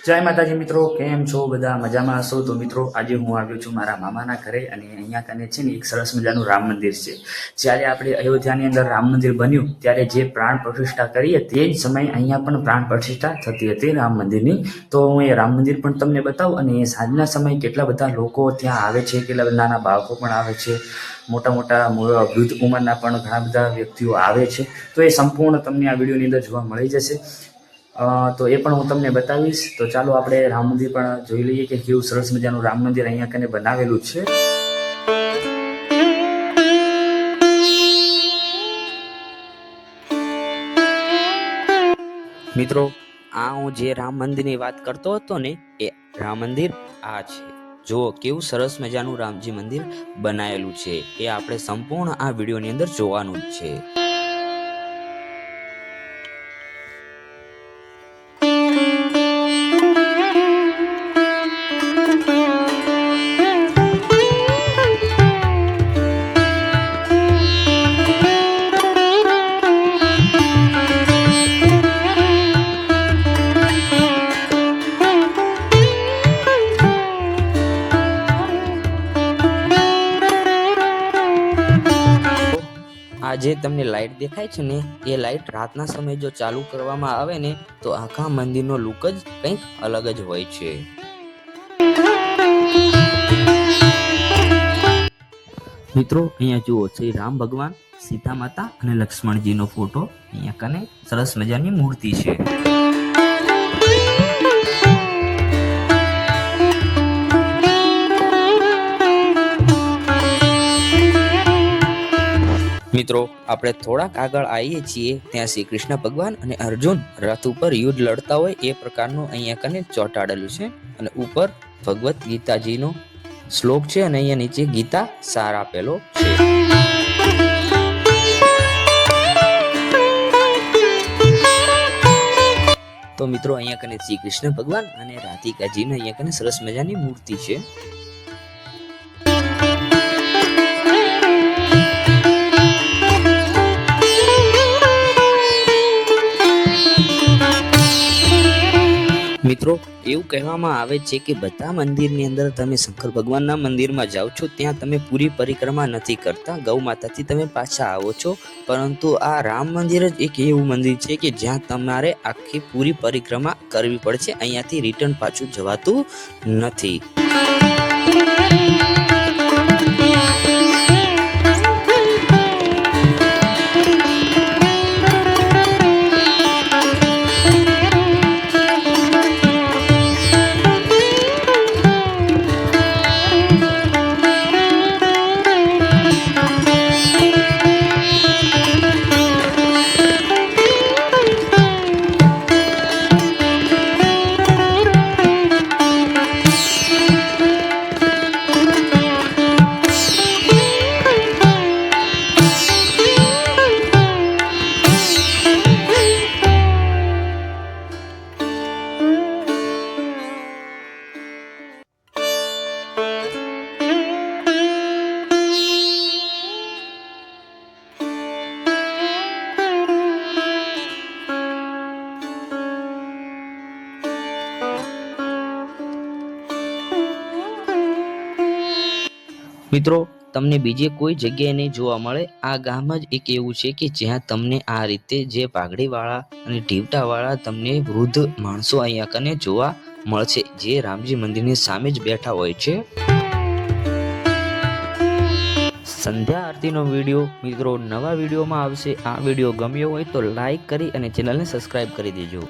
जय माताजी मित्रों, केम छो बधा मजामां हशो। तो मित्रों आज हूँ आव्यो छुं मारा मामाना घरे अने अहींया कने छे ने एक सरस मजानुं राम मंदिर छे। ज्यारे आपणे अयोध्यानी अंदर राम मंदिर बन्युं त्यारे जे प्राण प्रतिष्ठा करी ते ज समय अहींया पण प्राण प्रतिष्ठा थती हती राम मंदिरनी। तो हूँ ए राम मंदिर पण तमने बतावुं अने साँजना समय केटला बधा लोको त्यां आवे छे, केटला बधा नाना बाळको पण आवे छे, मोटा मोटा वृद्ध उंमરના પણ ઘણા બધા વ્યક્તિઓ આવે છે। તો એ સંપૂર્ણ તમને આ વિડીયોની અંદર જોવા મળી જશે। तो ये पण हूँ तमने बतावीश। तो चालो आपणे राम मंदिर पण जोई लईए कि केवुं सरस मजानुं राम मंदिर अहींया कने बनावेलुं छे। मित्रों आ हूँ जे राम मंदिर की बात करतो हतो ने ए राम मंदिर आ छे। जो केवुं सरस मजानुं रामजी मंदिर बनावेलुं छे ए आपणे संपूर्ण आ विडियोनी अंदर जोवानुं ज छे। आज तमने लाइट देखाय छे ने ए लाइट रातना समय जो चालू करवामां आवे ने तो आखा मंदिरनो लुक ज कंईक अलग ज होय छे। मित्रों अहींया जुओ श्री राम भगवान, सीता माता अने लक्ष्मणजीनो फोटो अहींया कने सरस मजानी मूर्ति छे। मित्रों आपणे थोड़ाक आगळ आवीए छीए त्यां श्री कृष्ण भगवान अने अर्जुन रथ उपर युद्ध लड़ता होय ए प्रकारनुं अहींया कने ચોંટાડેલું છે અને ઉપર ભગવત ગીતાજીનો શ્લોક છે અને અહીંયા નીચે ગીતા સાર આપેલો છે। तो मित्रों अहींया कने श्री कृष्ण भगवान अने राधिकाजीने अहींया कने सरस मजानी मूर्ति छे। मित्रों एवं कहेवामां आवे छे कि बधा मंदिरनी अंदर तमे शंकर भगवानना मंदिरमां जाओ छो त्यां तमे पूरी परिक्रमा नथी करता, गौ माताथी तमे पाछा आवो छो, परंतु आ राम मंदिर ज एक एवुं मंदिर छे कि ज्यां तमारे आखी पूरी परिक्रमा करवी पड़शे, अहींयाथी रिटर्न पाछुं जवातुं नथी। मित्रों तमने बीजे कोई जग्याए नहीं जोवा मळे। आ गाम ज एक एवुं छे कि ज्यां तमने आ रीते जे पाघडीवाळा अने ढीवटावाळा तमने वृद्ध माणसो अहींया कने जोवा मळशे, जे रामजी मंदिरनी सामे ज बेठा होय छे। संध्या आरतीनो विडियो मित्रों नवा विडियोमां आवशे। आ विडियो गम्यो होय तो लाइक करी अने चेनलने सब्सक्राइब करी देजो।